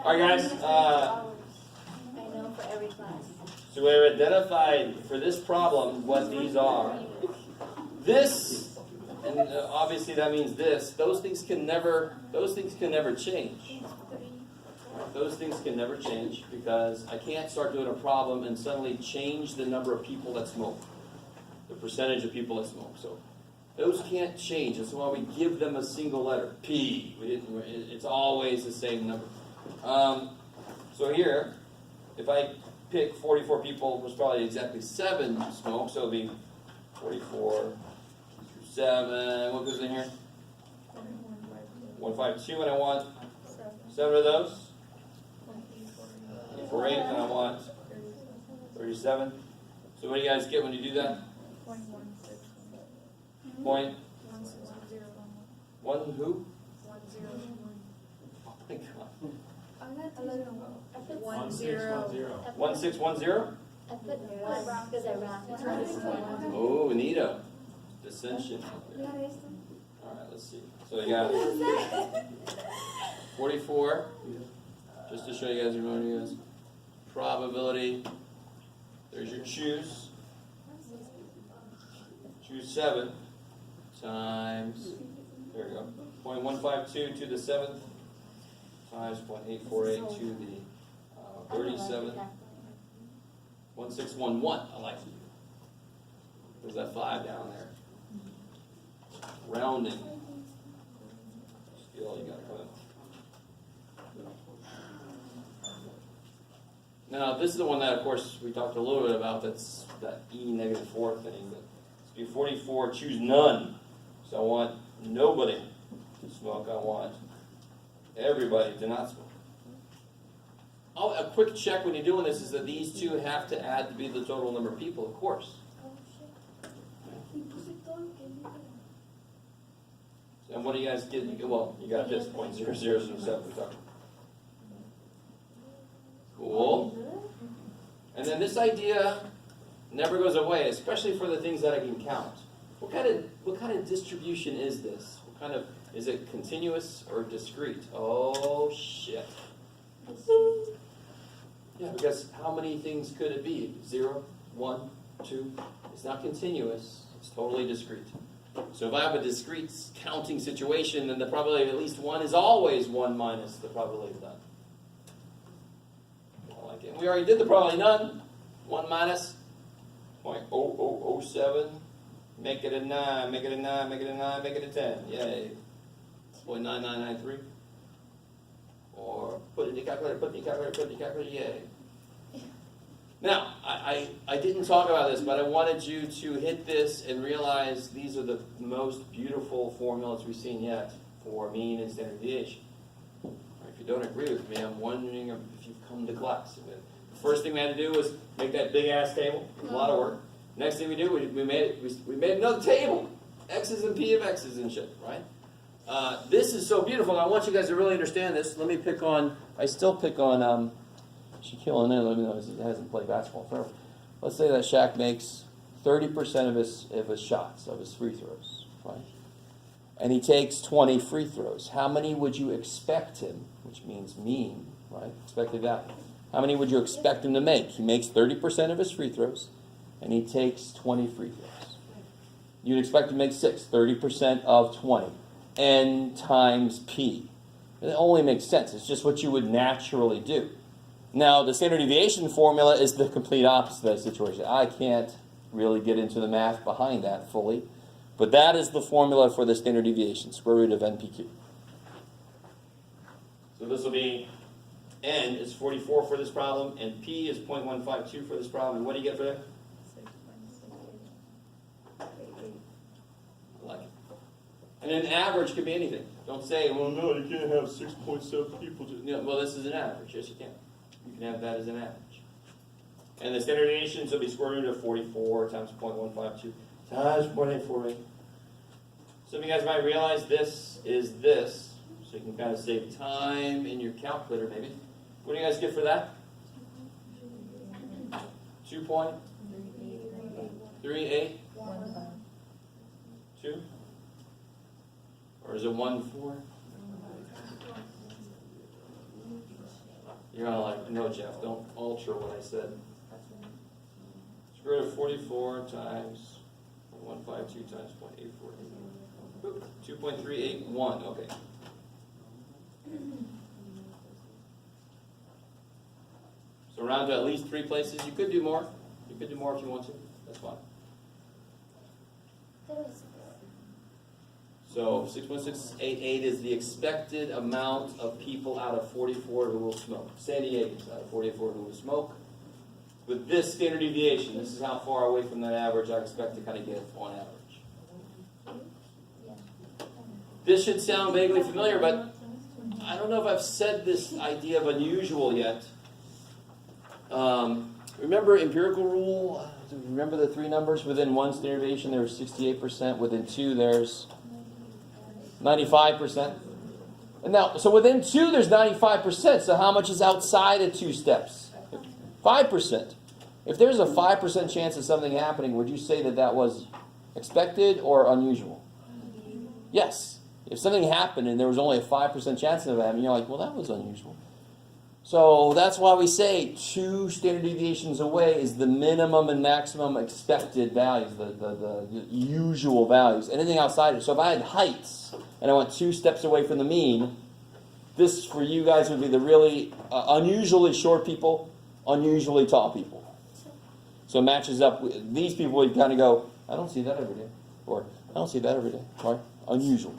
All right, guys. I know for every class. So we've identified for this problem what these are. This, and obviously that means this. Those things can never change. Those things can never change because I can't start doing a problem and suddenly change the number of people that smoke, the percentage of people that smoke. So those can't change. That's why we give them a single letter, P. It's always the same number. So here, if I pick 44 people, there's probably exactly 7 smoke, so it'll be 44, 7, what goes in here? 152, and I want 7 of those. 48, and I want 37. So what do you guys get when you do that? Point? 1 who? Oh my God. 1610. 1610? I put 1 because I rounded. Oh, Anita. Dissension. Alright, let's see. So you got 44. Just to show you guys, remember you guys. Probability. There's your choose. Choose 7 times, there we go, 0.152 to the 7th times 0.848 to the 37. 1611, I like it. There's that 5 down there. Rounding. Still, you gotta come in. Now, this is the one that, of course, we talked a little bit about. That's that E-4 thing. Let's do 44, choose none. So I want nobody to smoke. I want everybody to not smoke. Oh, a quick check when you're doing this is that these two have to add to be the total number of people, of course. And what do you guys get? Well, you got this, 0.0007. Cool. And then this idea never goes away, especially for the things that I can count. What kind of distribution is this? Is it continuous or discrete? Oh shit. Yeah, because how many things could it be? 0, 1, 2. It's not continuous. It's totally discrete. So if I have a discrete counting situation, then the probability of at least 1 is always 1 minus the probability of none. I like it. We already did the probability of none. 1 minus 0.0007. Make it a 9, make it a 9, make it a 9, make it a 10. Yay. 0.9993. Or put it in the calculator, put it in the calculator, put it in the calculator, yay. Now, I didn't talk about this, but I wanted you to hit this and realize these are the most beautiful formulas we've seen yet for mean and standard deviation. If you don't agree with me, I'm wondering if you've come to class. The first thing we had to do was make that big ass table. It was a lot of work. Next thing we do, we made another table. X's and P of X's and shit, right? This is so beautiful. I want you guys to really understand this. Let me pick on, I still pick on, Shaquille O'Neal, let me know he hasn't played basketball forever. Let's say that Shaq makes 30% of his shots, of his free throws, right? And he takes 20 free throws. How many would you expect him, which means mean, right? Expected value. How many would you expect him to make? He makes 30% of his free throws, and he takes 20 free throws. You'd expect him to make 6, 30% of 20. N times P. It only makes sense. It's just what you would naturally do. Now, the standard deviation formula is the complete opposite of that situation. I can't really get into the math behind that fully, but that is the formula for the standard deviation, square root of NPQ. So this will be N is 44 for this problem, and P is 0.152 for this problem. And what do you get for that? 6.688. I like it. And an average could be anything. Don't say, well, no, you can't have 6.7 people. Well, this is an average. Yes, you can. You can have that as an average. And the standard deviations will be square root of 44 times 0.152 times 0.848. Some of you guys might realize this is this, so you can kind of save time in your calculator maybe. What do you guys get for that? 2.38? 2? Or is it 1, 4? You're gonna like, no, Jeff, don't alter what I said. Square root of 44 times 152 times 0.848. 2.381, okay. So round to at least 3 places. You could do more. You could do more if you want to. That's fine. So 6.688 is the expected amount of people out of 44 who will smoke. San Diego's out of 44 who will smoke. With this standard deviation, this is how far away from that average I expect to kind of get on average. This should sound vaguely familiar, but I don't know if I've said this idea of unusual yet. Remember empirical rule? Remember the 3 numbers? Within 1 standard deviation, there's 68%. Within 2, there's 95%. And now, so within 2, there's 95%. So how much is outside of 2 steps? 5%. If there's a 5% chance of something happening, would you say that that was expected or unusual? Yes. If something happened and there was only a 5% chance of it happening, you're like, well, that was unusual. So that's why we say 2 standard deviations away is the minimum and maximum expected values, the usual values. Anything outside of it. So if I had heights and I went 2 steps away from the mean, this for you guys would be the really unusually short people, unusually tall people. So it matches up with these people. Would kind of go, I don't see that every day, or I don't see that every day. Right? Unusual.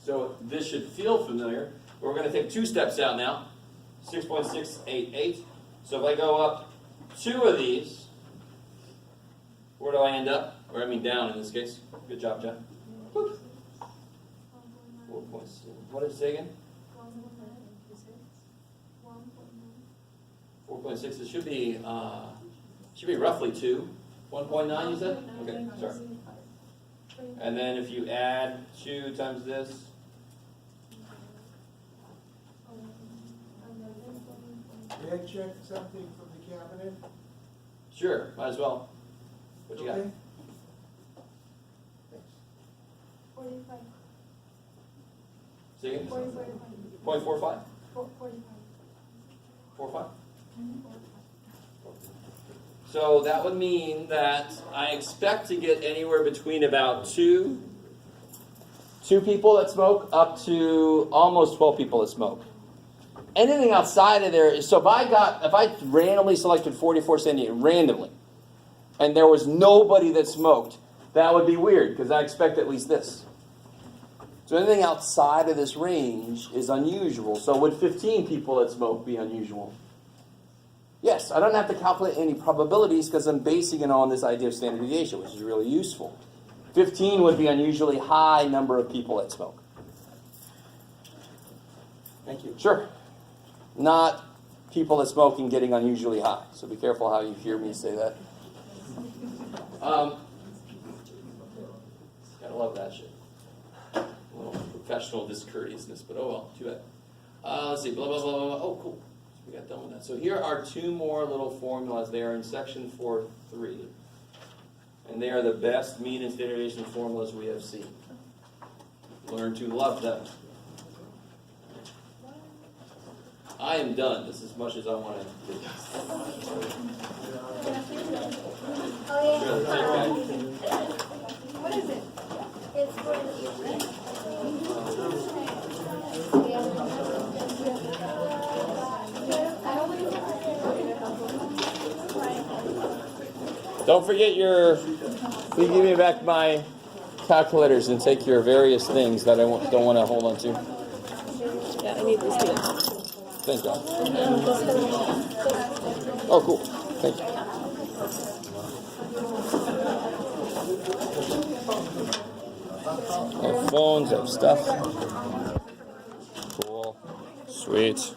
So this should feel familiar. We're going to take 2 steps out now. 6.688. So if I go up 2 of these, where do I end up? Or I mean down in this case. Good job, John. 4.6. What did it say again? 4.6. It should be roughly 2. 1.9 you said? Okay, sorry. And then if you add 2 times this, May I check something from the cabinet? sure, might as well. What you got? Okay. 45. Say again? 45. 0.45? 45. 45? So that would mean that I expect to get anywhere between about 2 people that smoke up to almost 12 people that smoke. Anything outside of there is, so if I randomly selected 44 San Diego, randomly, and there was nobody that smoked, that would be weird, because I expect at least this. So anything outside of this range is unusual. So would 15 people that smoke be unusual? Yes, I don't have to calculate any probabilities because I'm basing it on this idea of standard deviation, which is really useful. 15 would be an unusually high number of people that smoke. Thank you. Sure. Not people that smoke and getting unusually high. So be careful how you hear me say that. Gotta love that shit. A little professional discourteousness, but oh well, too bad. Let's see, blah, blah, blah, blah. Oh, cool. We got done with that. So here are 2 more little formulas. They are in section 4.3. And they are the best mean and standard deviation formulas we have seen. Learn to love them. I am done. This is as much as I want to do. Oh, Sure, take that. what is it? It's for Don't forget please give me back my calculators and take your various things that I don't want to hold on to. Yeah, I need this too. Thank God. Oh, cool. Thank you. I have phones, I have stuff. Cool. Sweet.